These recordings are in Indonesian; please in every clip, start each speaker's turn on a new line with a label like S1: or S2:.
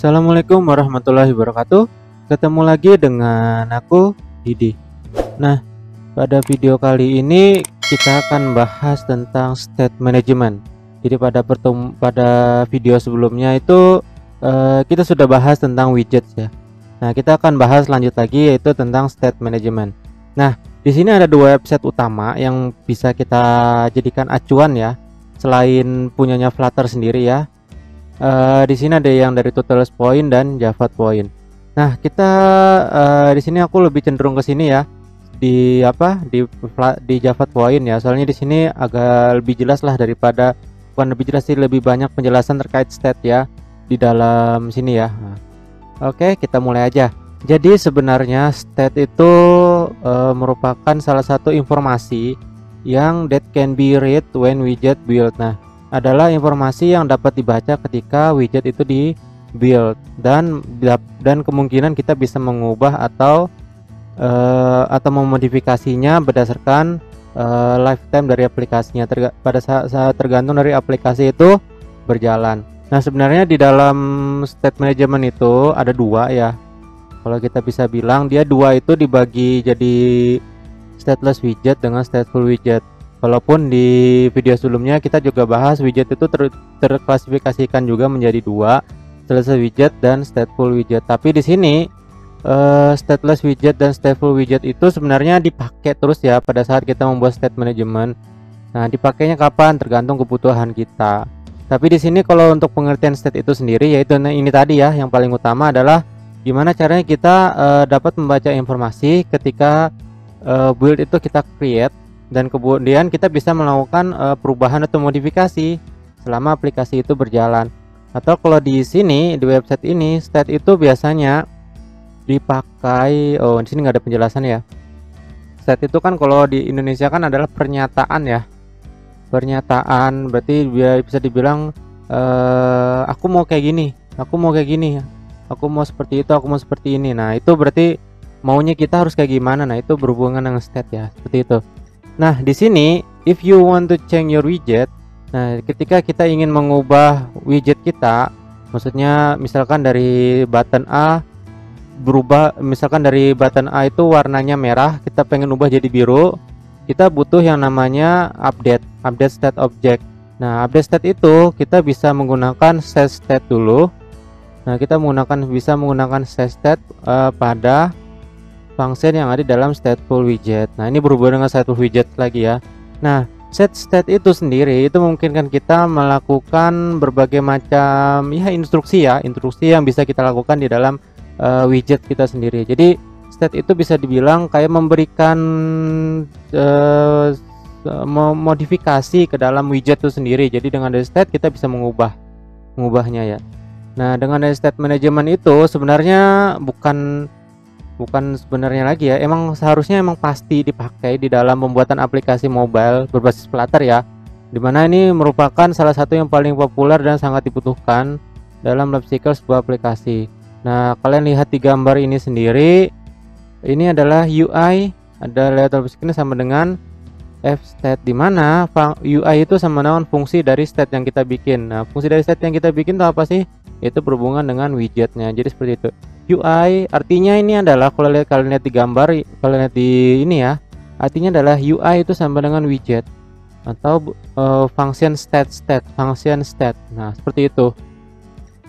S1: Assalamualaikum warahmatullahi wabarakatuh. Ketemu lagi dengan aku, Didi. Nah, pada video kali ini kita akan bahas tentang state management. Jadi pada video sebelumnya itu kita sudah bahas tentang widgets ya. Nah, kita akan bahas lanjut lagi yaitu tentang state management. Nah, di sini ada dua website utama yang bisa kita jadikan acuan ya, selain punyanya Flutter sendiri ya. Di sini ada yang dari Tutorials Point dan Java Point. Nah, kita di sini aku lebih cenderung ke sini ya, di Java Point ya. Soalnya di sini agak lebih jelas lah daripada, bukan lebih jelas sih, lebih banyak penjelasan terkait state ya di dalam sini ya. Nah, oke, kita mulai aja. Jadi sebenarnya state itu merupakan salah satu informasi yang that can be read when widget build. Nah, adalah informasi yang dapat dibaca ketika widget itu di build, dan kemungkinan kita bisa mengubah atau memodifikasinya berdasarkan lifetime dari aplikasinya, pada saat tergantung dari aplikasi itu berjalan. Nah, sebenarnya di dalam state management itu ada dua ya. Kalau kita bisa bilang dia dua itu dibagi jadi stateless widget dengan stateful widget. Walaupun di video sebelumnya kita juga bahas widget itu terklasifikasikan juga menjadi dua, stateless widget dan stateful widget. Tapi di sini stateless widget dan stateful widget itu sebenarnya dipakai terus ya pada saat kita membuat state management. Nah, dipakainya kapan? Tergantung kebutuhan kita. Tapi di sini kalau untuk pengertian state itu sendiri, yaitu ini tadi ya, yang paling utama adalah gimana caranya kita dapat membaca informasi ketika build itu kita create, dan kemudian kita bisa melakukan perubahan atau modifikasi selama aplikasi itu berjalan. Atau kalau di sini di website ini, state itu biasanya dipakai, di sini nggak ada penjelasan ya. State itu kan kalau di Indonesia kan adalah pernyataan ya. Pernyataan berarti bisa dibilang aku mau kayak gini, aku mau kayak gini, aku mau seperti itu, aku mau seperti ini. Nah, itu berarti maunya kita harus kayak gimana. Nah, itu berhubungan dengan state ya, seperti itu. Nah, di sini if you want to change your widget, nah ketika kita ingin mengubah widget kita, maksudnya misalkan dari button A berubah, misalkan dari button A itu warnanya merah, kita pengen ubah jadi biru, kita butuh yang namanya update state object. Nah, update state itu kita bisa menggunakan set state dulu. Nah, kita bisa menggunakan set state pada function yang ada dalam stateful widget. Nah, ini berhubungan dengan stateful widget lagi ya. Nah, set state itu sendiri itu memungkinkan kita melakukan berbagai macam ya instruksi yang bisa kita lakukan di dalam widget kita sendiri. Jadi state itu bisa dibilang kayak memberikan modifikasi ke dalam widget itu sendiri. Jadi dengan dari state kita bisa mengubahnya ya. Nah, dengan dari state management itu sebenarnya bukan sebenarnya lagi ya, seharusnya pasti dipakai di dalam pembuatan aplikasi mobile berbasis Flutter ya, dimana ini merupakan salah satu yang paling populer dan sangat dibutuhkan dalam life cycle sebuah aplikasi. Nah, kalian lihat di gambar ini sendiri, ini adalah UI, ada layout screen sama dengan fstate, dimana UI itu sama dengan fungsi dari state yang kita bikin. Nah, fungsi dari state yang kita bikin itu apa sih? Itu berhubungan dengan widgetnya. Jadi seperti itu. UI artinya ini adalah, kalau kalian lihat di gambar, kalian lihat di ini ya, artinya adalah UI itu sama dengan widget atau function state. Nah, seperti itu.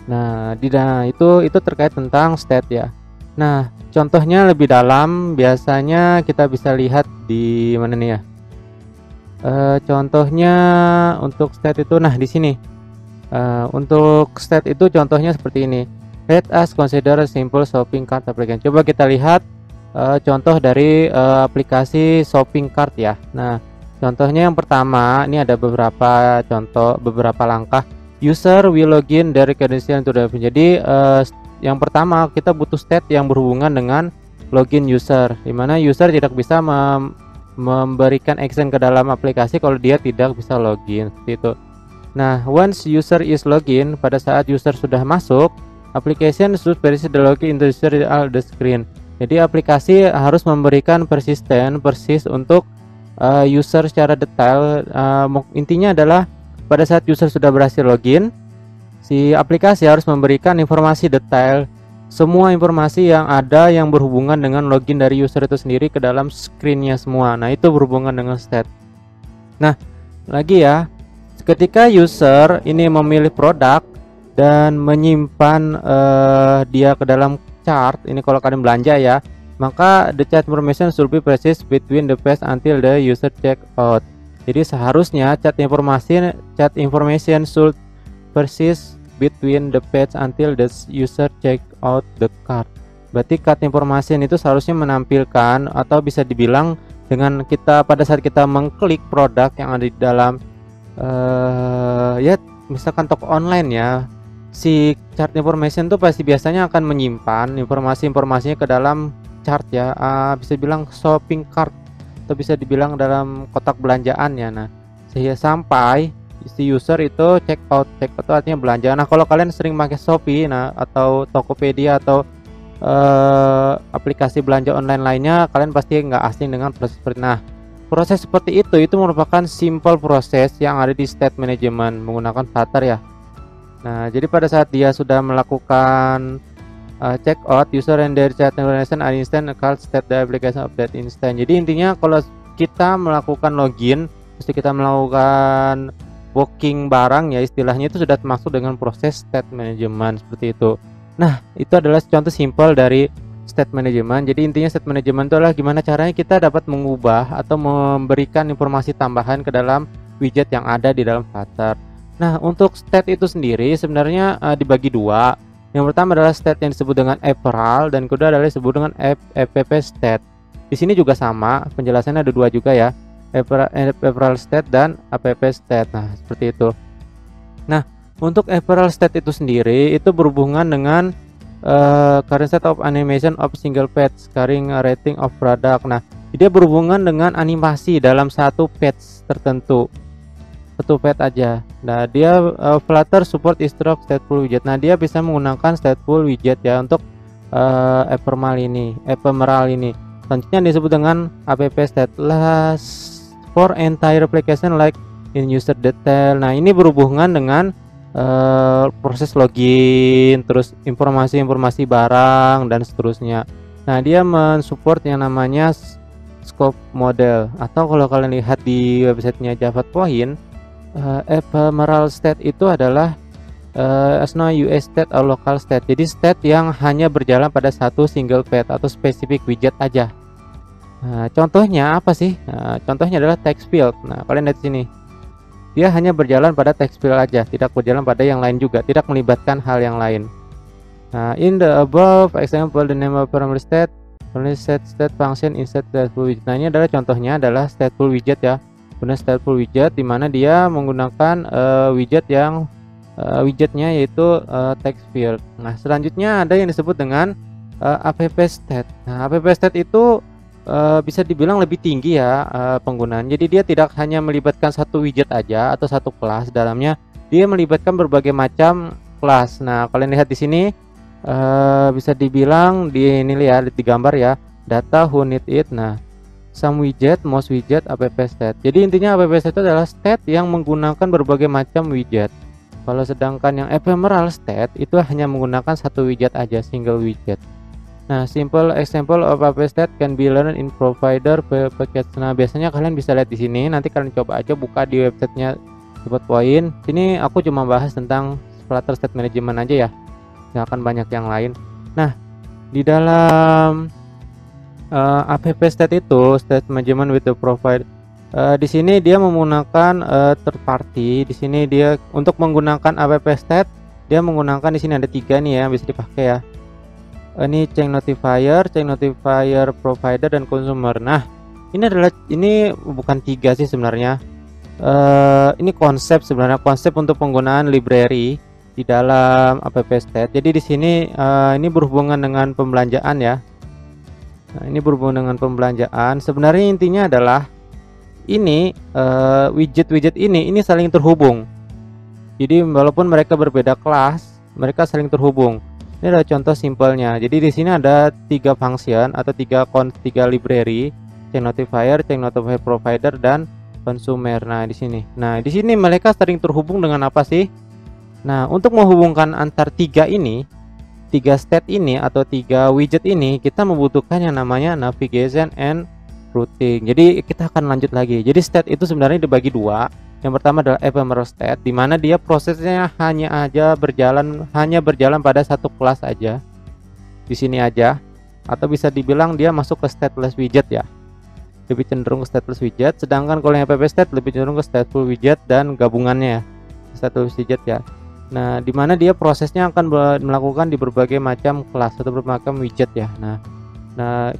S1: Nah, itu terkait tentang state ya. Nah, contohnya lebih dalam biasanya kita bisa lihat di mana nih ya. Contohnya untuk state itu, nah di sini. Untuk state itu contohnya seperti ini. Let us consider a simple shopping cart application. Coba kita lihat contoh dari aplikasi shopping cart ya. Nah, contohnya yang pertama, ini ada beberapa langkah. User will login dari credential to the. Jadi yang pertama kita butuh state yang berhubungan dengan login user, dimana user tidak bisa memberikan action ke dalam aplikasi kalau dia tidak bisa login, seperti itu. Nah, once user is login, pada saat user sudah masuk, application should persist the login into user on the screen. Jadi aplikasi harus memberikan persis untuk user secara detail. Intinya adalah pada saat user sudah berhasil login, si aplikasi harus memberikan informasi detail, semua informasi yang ada yang berhubungan dengan login dari user itu sendiri ke dalam screennya semua. Nah, itu berhubungan dengan stat. Nah, lagi ya, ketika user ini memilih produk dan menyimpan dia ke dalam chart, ini kalau kalian belanja ya, maka the chat information should be precise between the page until the user check out. Jadi seharusnya chat information should persist between the page until the user check out the cart. Berarti cart information itu seharusnya menampilkan atau bisa dibilang dengan kita pada saat kita mengklik produk yang ada di dalam ya misalkan toko online ya, si chart information itu pasti biasanya akan menyimpan informasi-informasinya ke dalam chart ya, bisa bilang shopping cart atau bisa dibilang dalam kotak belanjaan ya. Nah, sehingga sampai si user itu check out itu artinya belanja. Nah, kalau kalian sering pakai Shopee atau Tokopedia atau aplikasi belanja online lainnya, kalian pasti nggak asing dengan proses seperti proses seperti itu merupakan simple proses yang ada di state management menggunakan Flutter ya. Nah, jadi pada saat dia sudah melakukan check out, user and their chat information are instant called state the application of that instant. Jadi intinya kalau kita melakukan login, mesti kita melakukan booking barang ya, istilahnya itu sudah termasuk dengan proses state management seperti itu. Nah, itu adalah contoh simple dari state management. Jadi intinya state management itu adalah gimana caranya kita dapat mengubah atau memberikan informasi tambahan ke dalam widget yang ada di dalam Flutter. Nah, untuk state itu sendiri sebenarnya dibagi dua. Yang pertama adalah state yang disebut dengan Apparel dan kedua adalah disebut dengan app state. Di sini juga sama, penjelasannya ada dua juga ya, Apparel state dan app state. Nah, seperti itu. Nah, untuk Apparel state itu sendiri itu berhubungan dengan current state of animation of single page, current rating of product. Nah, dia berhubungan dengan animasi dalam satu page tertentu, satu page aja. Nah, dia Flutter support stroke stateful widget. Nah, dia bisa menggunakan stateful widget ya untuk ephemeral ini. Selanjutnya disebut dengan app state last for entire application like in user detail. Nah, ini berhubungan dengan proses login, terus informasi barang dan seterusnya. Nah, dia mensupport yang namanya scope model, atau kalau kalian lihat di websitenya JavaPoint, ephemeral state itu adalah as no US state or local state. Jadi state yang hanya berjalan pada satu single page atau spesifik widget aja. Nah, contohnya apa sih? Nah, contohnya adalah text field. Nah, kalian lihat sini. Dia hanya berjalan pada text field aja, tidak berjalan pada yang lain juga, tidak melibatkan hal yang lain. Nah, in the above example, the name of primary state only state function inside stateful widget. Nah, ini adalah contohnya adalah stateful widget ya. Benar, stateful widget di mana dia menggunakan widget yang widgetnya yaitu text field. Nah, selanjutnya ada yang disebut dengan app state. Nah, app state itu bisa dibilang lebih tinggi ya penggunaan. Jadi dia tidak hanya melibatkan satu widget aja atau satu kelas dalamnya, dia melibatkan berbagai macam kelas. Nah, kalian lihat di sini bisa dibilang ini lihat di gambar ya, data who need it. Nah, some widget, most widget, app state. Jadi intinya app state itu adalah state yang menggunakan berbagai macam widget. Kalau sedangkan yang ephemeral state itu hanya menggunakan satu widget aja, single widget. Nah, simple example of app state can be learned in provider package. Nah, biasanya kalian bisa lihat di sini. Nanti kalian coba aja buka di websitenya JavaPoint. Sini aku cuma bahas tentang Flutter state management aja ya. Nggak akan banyak yang lain. Nah, di dalam app state itu state management with the provider. Di sini dia menggunakan third party. Di sini dia untuk menggunakan app state dia menggunakan di sini ada 3 nih ya, bisa dipakai ya. Ini change notifier provider dan consumer. Nah, ini bukan 3 sih sebenarnya. Ini konsep sebenarnya, konsep untuk penggunaan library di dalam app state. Jadi di sini ini berhubungan dengan pembelanjaan ya. Nah, ini berhubungan dengan pembelanjaan. Sebenarnya intinya adalah ini widget-widget ini saling terhubung. Jadi walaupun mereka berbeda kelas, mereka saling terhubung. Ini adalah contoh simpelnya. Jadi di sini ada 3 function atau 3 library, change notifier provider dan consumer. Nah, di sini. Nah, di sini mereka sering terhubung dengan apa sih? Nah, untuk menghubungkan antar tiga state ini atau tiga widget ini, kita membutuhkan yang namanya navigation and routing. Jadi kita akan lanjut lagi. Jadi state itu sebenarnya dibagi dua. Yang pertama adalah ephemeral state, di mana dia prosesnya hanya berjalan pada satu kelas aja. Di sini aja, atau bisa dibilang dia masuk ke stateless widget ya. Lebih cenderung ke stateless widget, sedangkan kalau yang app state lebih cenderung ke stateful widget dan gabungannya stateless widget ya. Nah, dimana dia prosesnya akan melakukan di berbagai macam kelas atau berbagai macam widget ya. Nah,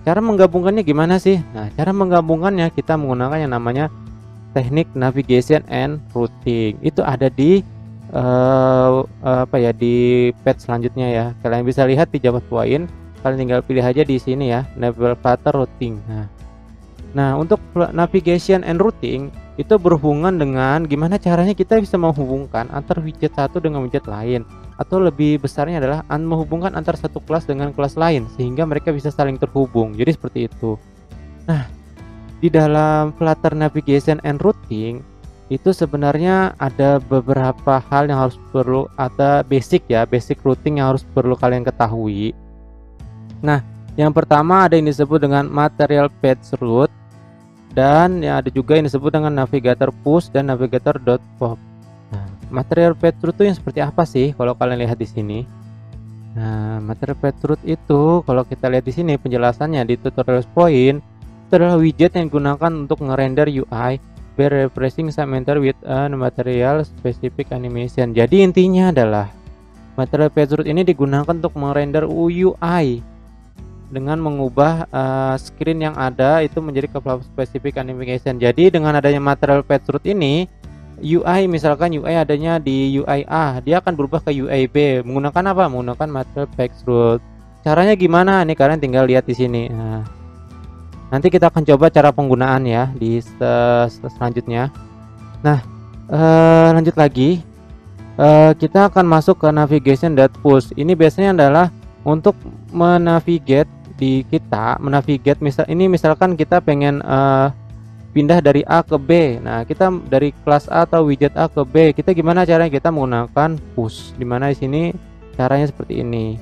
S1: cara menggabungkannya gimana sih? Nah, cara menggabungkannya kita menggunakan yang namanya teknik navigation and routing. Itu ada di di page selanjutnya ya. Kalian bisa lihat di Java Point. Kalian tinggal pilih aja di sini ya, navigator routing. Nah, untuk navigation and routing itu berhubungan dengan gimana caranya kita bisa menghubungkan antar widget satu dengan widget lain, atau lebih besarnya adalah menghubungkan antar satu kelas dengan kelas lain sehingga mereka bisa saling terhubung. Jadi seperti itu. Nah, di dalam Flutter navigation and routing itu sebenarnya ada beberapa hal yang harus perlu, ada basic routing yang harus perlu kalian ketahui. Nah, yang pertama ada yang disebut dengan material page route, dan ya ada juga yang disebut dengan navigator push dan navigator.pop. Nah, material page route itu yang seperti apa sih kalau kalian lihat di sini? Nah, material page route itu kalau kita lihat di sini penjelasannya di tutorial point, itu adalah widget yang digunakan untuk ngerender UI by refreshing some enter with a material specific animation. Jadi intinya adalah material page route ini digunakan untuk merender UI dengan mengubah screen yang ada itu menjadi ke specific animation. Jadi dengan adanya material page route ini, UI misalkan UI adanya di UI A, dia akan berubah ke UI B menggunakan apa? Menggunakan material page route. Caranya gimana? Nih kalian tinggal lihat di sini. Nah, nanti kita akan coba cara penggunaan ya di selanjutnya. Nah, lanjut lagi. Kita akan masuk ke navigation.push. Ini biasanya adalah untuk menavigate misalkan kita pengen pindah dari A ke B. Nah, kita dari kelas A atau widget A ke B, kita gimana caranya? Kita menggunakan push, dimana di sini caranya seperti ini.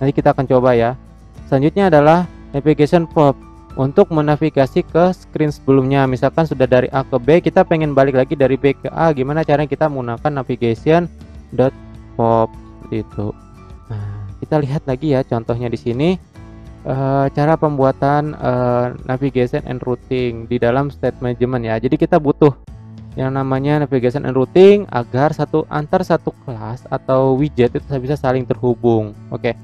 S1: Nanti kita akan coba ya. Selanjutnya adalah navigation pop, untuk menavigasi ke screen sebelumnya. Misalkan sudah dari A ke B, kita pengen balik lagi dari B ke A, gimana caranya? Kita menggunakan navigation.pop seperti itu. Nah, kita lihat lagi ya contohnya di sini. Cara pembuatan navigation and routing di dalam state management ya. Jadi kita butuh yang namanya navigation and routing agar antar satu kelas atau widget itu bisa saling terhubung. Oke.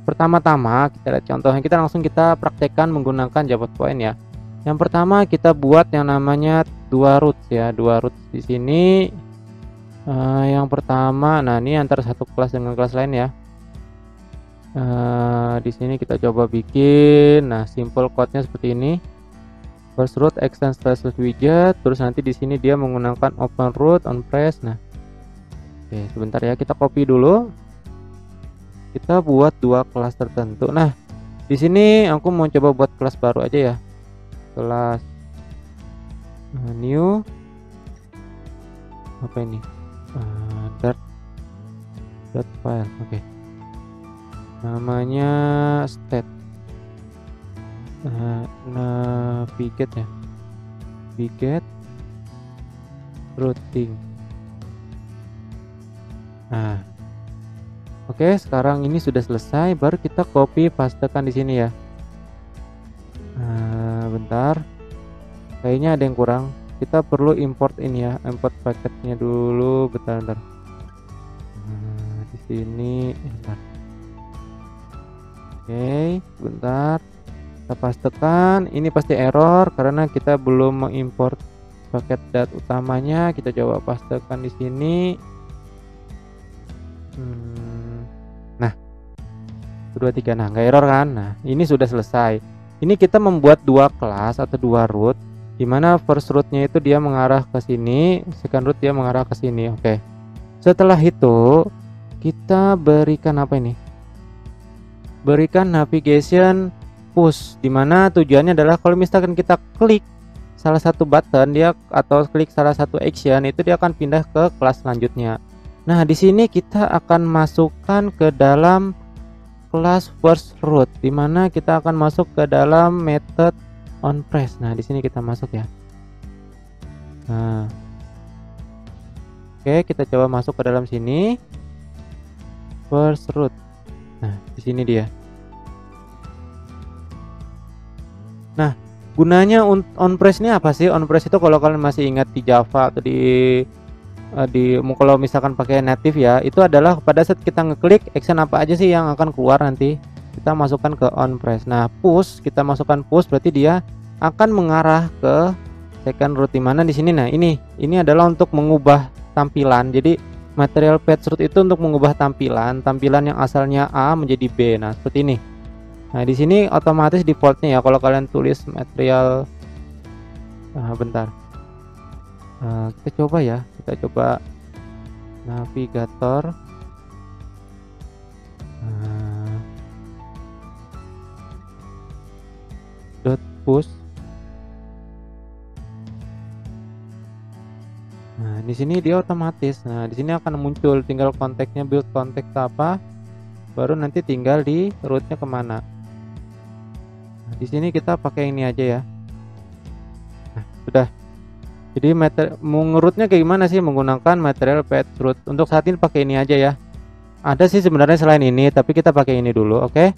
S1: Pertama-tama kita lihat contohnya, kita praktekkan menggunakan Java Point ya. Yang pertama kita buat yang namanya dua routes ya, dua routes di sini. Yang pertama, nah ini antar satu kelas dengan kelas lain ya. Di sini kita coba bikin, nah simple code-nya seperti ini. First route extend stateless widget, terus nanti di sini dia menggunakan open route on press. Nah, oke, sebentar ya, kita copy dulu. Kita buat dua kelas tertentu. Nah, di sini aku mau coba buat kelas baru aja ya. Kelas new apa ini? Dart file. Oke. Namanya state. Navigate ya. Navigate routing. Nah, oke, sekarang ini sudah selesai, baru kita copy pastekan di sini ya. Bentar, kayaknya ada yang kurang. Kita perlu import ini ya, import paketnya dulu. Bentar. Di sini, bentar. Oke, bentar. Kita pastekan. Ini pasti error karena kita belum mengimport paket dat utamanya. Kita coba pastekan di sini. Nah, 2 3. Nah, nggak error kan? Nah, ini sudah selesai. Ini kita membuat dua kelas atau dua route, dimana first route-nya itu dia mengarah ke sini, second route dia mengarah ke sini. Oke. Setelah itu kita berikan apa ini? Berikan navigation push, dimana tujuannya adalah kalau misalkan kita klik salah satu button dia atau klik salah satu action, itu dia akan pindah ke kelas selanjutnya. Nah, di sini kita akan masukkan ke dalam kelas first root, dimana kita akan masuk ke dalam method onPress. Nah, di sini kita masuk ya. Nah, oke, kita coba masuk ke dalam sini first root. Nah, di sini dia. Nah, gunanya onPress ini apa sih? OnPress itu kalau kalian masih ingat di Java atau kalau misalkan pakai native ya, itu adalah pada saat kita ngeklik action apa aja sih yang akan keluar, nanti kita masukkan ke onPress. Nah, push, kita masukkan push berarti dia akan mengarah ke second root, dimana di sini. Nah, ini adalah untuk mengubah tampilan. Jadi material page root itu untuk mengubah tampilan yang asalnya A menjadi B. Nah, seperti ini. Nah, di sini otomatis defaultnya ya, kalau kalian tulis material, bentar, kita coba ya, kita coba navigator, dot push. Nah, di sini dia otomatis. Nah, di sini akan muncul, tinggal konteksnya, build konteks apa, baru nanti tinggal di rootnya kemana. Nah, di sini kita pakai ini aja ya. Nah, sudah. Jadi mau ngerutnya kayak gimana sih menggunakan material page root? Untuk saat ini pakai ini aja ya. Ada sih sebenarnya selain ini, tapi kita pakai ini dulu, oke?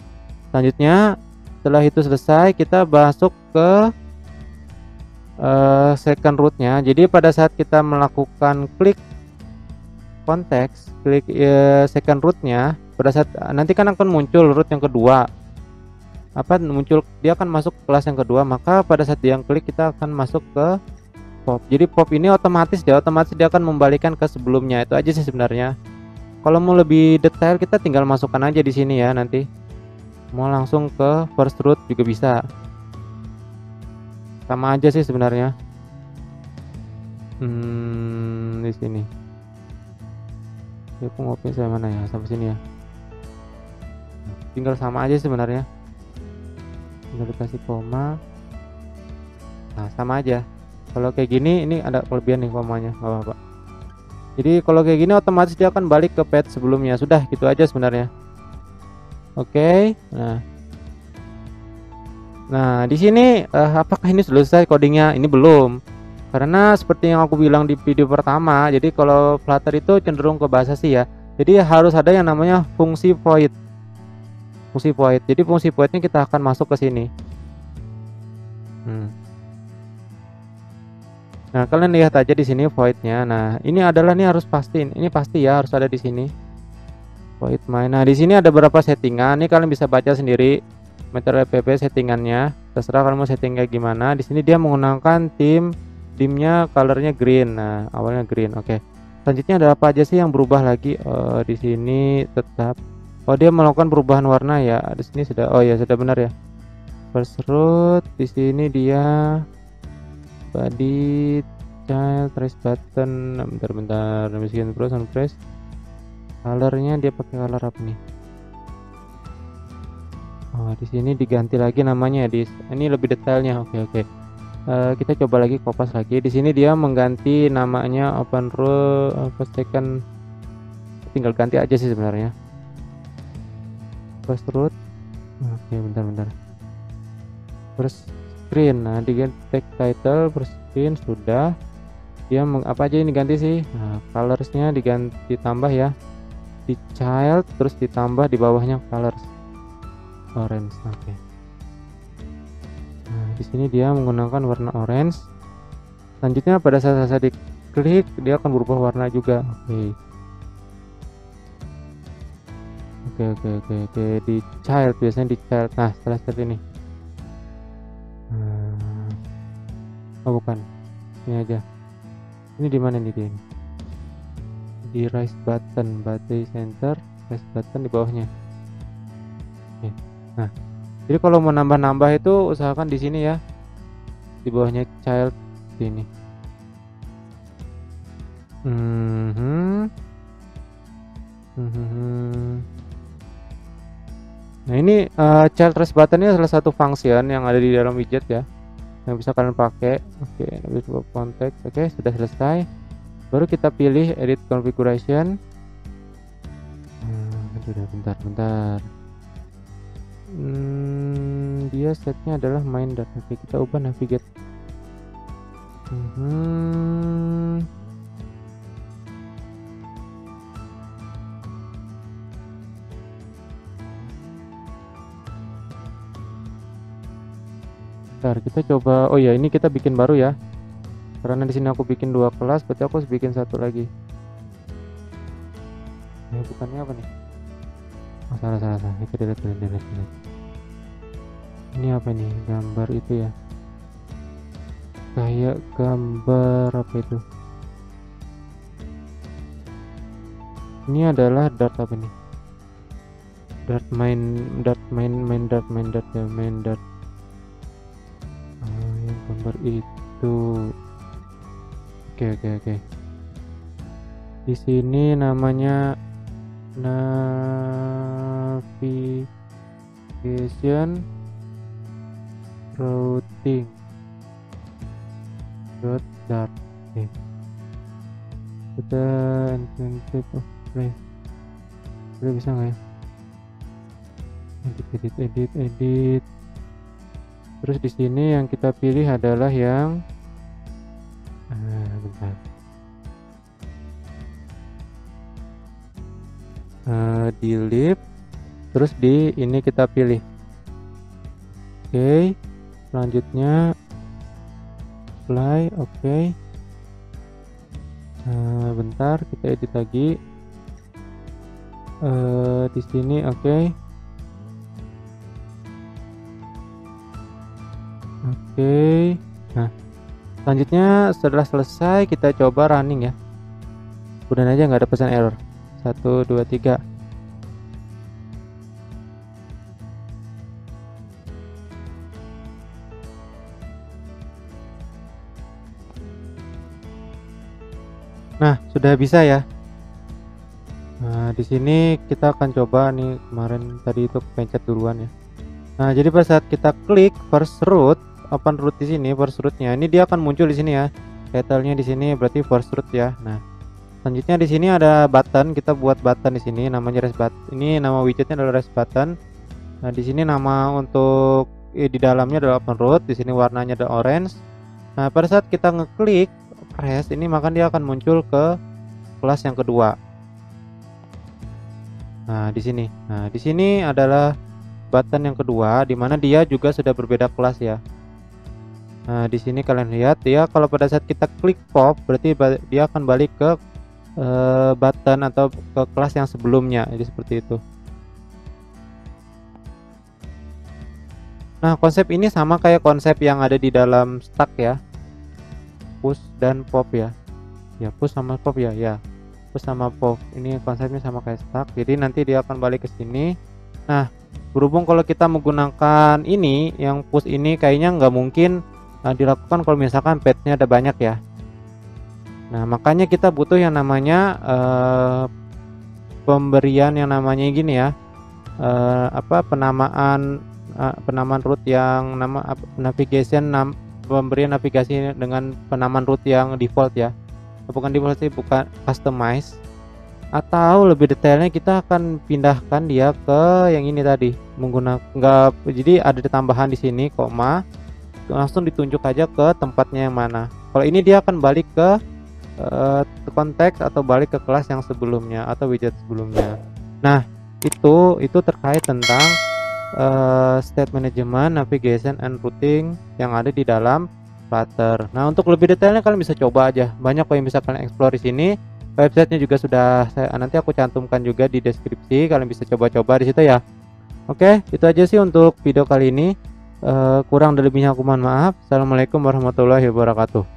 S1: Selanjutnya, setelah itu selesai, kita masuk ke second rootnya. Jadi pada saat kita melakukan klik konteks, klik second rootnya, pada saat nanti kan akan muncul root yang kedua. Muncul, dia akan masuk ke kelas yang kedua, maka pada saat dia klik kita akan masuk ke pop. Jadi pop ini otomatis dia akan membalikan ke sebelumnya. Itu aja sih sebenarnya. Kalau mau lebih detail kita tinggal masukkan aja di sini ya, nanti mau langsung ke first root juga bisa, sama aja sih sebenarnya. Di sini aku ngopi saya mana ya, sampai sini ya, tinggal sama aja sebenarnya, tinggal dikasih koma. Nah, sama aja. Kalau kayak gini, ini ada kelebihan nih komanya, nggak apa-apa. Jadi kalau kayak gini otomatis dia akan balik ke page sebelumnya. Sudah, gitu aja sebenarnya. Oke. Nah, di sini apakah ini selesai codingnya? Ini belum. Karena seperti yang aku bilang di video pertama, jadi kalau Flutter itu cenderung ke bahasa C ya. Jadi harus ada yang namanya fungsi void. Fungsi void. Jadi fungsi voidnya kita akan masuk ke sini. Nah, kalian lihat aja di sini voidnya. Nah, ini harus pasti, ini pasti ya harus ada di sini. Void main. Nah, di sini ada beberapa settingan. Ini kalian bisa baca sendiri. Material PP settingannya. Terserah kalian mau setting kayak gimana. Di sini dia menggunakan dimnya colornya green. Nah, awalnya green. Oke. Selanjutnya ada apa aja sih yang berubah lagi? Di sini tetap. Dia melakukan perubahan warna ya. Di sini sudah. Oh ya, sudah benar ya. First root. Di sini dia body, child, trace button. Bentar, miskin press on press. Colornya dia pakai color apa nih? Di sini diganti lagi namanya. Ini lebih detailnya. Oke. Kita coba lagi kopas lagi. Di sini dia mengganti namanya open row second. Tinggal ganti aja sih sebenarnya. First root. Oke, bentar. First screen. Nah, diganti tag title first screen sudah. Dia apa aja ini ganti sih? Nah, colorsnya diganti, tambah ya. Di child terus ditambah di bawahnya colors orange. Oke. Nah, di sini dia menggunakan warna orange. Selanjutnya pada saat saya diklik dia akan berubah warna juga. Oke. Di child, biasanya di child. Nah, setelah seperti ini. Bukan. Ini aja. Ini di mana nih dia? Di raise button, body center, raise button di bawahnya. Oke. Nah, jadi kalau mau nambah-nambah itu usahakan di sini ya. Di bawahnya child sini. Nah, ini child raise button ini salah satu function yang ada di dalam widget ya, yang bisa kalian pakai. Oke, coba konteks. Oke, sudah selesai. Baru kita pilih edit configuration. Sudah, bentar. Dia setnya adalah main data. Oke, kita ubah navigate. Bentar, kita coba. Oh ya, ini kita bikin baru ya. Karena di sini aku bikin 2 kelas, berarti aku harus bikin 1 lagi. Bukannya apa nih? Oh, salah. Itu delete. Ini apa nih? Gambar itu ya. Kayak gambar apa itu? Ini adalah dart apa nih? Dart main dart. Yang gambar itu. Oke. Di sini namanya navigation routing dart. Kita intended play. Udah bisa nggak ya? Edit. Terus di sini yang kita pilih adalah yang bentar. Delete. Terus di ini kita pilih. Oke. Selanjutnya apply. Oke. Bentar, kita edit lagi. Di sini oke. Nah, selanjutnya setelah selesai kita coba running ya. Udah aja nggak ada pesan error. 1 2 3. Nah, sudah bisa ya. Nah, di sini kita akan coba nih, kemarin tadi itu pencet duluan ya. Nah, jadi pada saat kita klik first root, open root di sini, first rootnya ini dia akan muncul di sini ya. Title-nya di sini berarti first root ya. Nah, selanjutnya di sini ada button, kita buat button di sini namanya rest button. Ini nama widgetnya adalah rest button. Nah, di sini nama untuk di dalamnya adalah open root, di sini warnanya ada orange. Nah, pada saat kita ngeklik press ini maka dia akan muncul ke kelas yang kedua. Nah, di sini. Nah, di sini adalah button yang kedua di mana dia juga sudah berbeda kelas ya. Nah, di sini kalian lihat ya, kalau pada saat kita klik pop berarti dia akan balik ke button atau ke kelas yang sebelumnya. Jadi seperti itu. Nah, konsep ini sama kayak konsep yang ada di dalam stack ya. Push dan pop ya. Ya, push sama pop ya. Push sama pop. Ini konsepnya sama kayak stack. Jadi nanti dia akan balik ke sini. Nah, berhubung kalau kita menggunakan ini yang push ini kayaknya nggak mungkin dilakukan kalau misalkan pathnya ada banyak ya. Nah, makanya kita butuh yang namanya pemberian yang namanya gini ya. Penamaan root yang navigation, pemberian navigasi dengan penamaan root yang default ya. Bukan default sih, bukan customize. Atau lebih detailnya kita akan pindahkan dia ke yang ini tadi, menggunakan jadi ada tambahan di sini koma, langsung ditunjuk aja ke tempatnya yang mana. Kalau ini dia akan balik ke konteks atau balik ke kelas yang sebelumnya atau widget sebelumnya. Nah, itu terkait tentang state management, navigation and routing yang ada di dalam Flutter. Nah, untuk lebih detailnya kalian bisa coba aja. Banyak kok yang bisa kalian explore di sini. Websitenya juga sudah nanti aku cantumkan juga di deskripsi. Kalian bisa coba-coba di situ ya. Oke, itu aja sih untuk video kali ini. Kurang dan lebihnya aku mohon maaf. Assalamualaikum warahmatullahi wabarakatuh.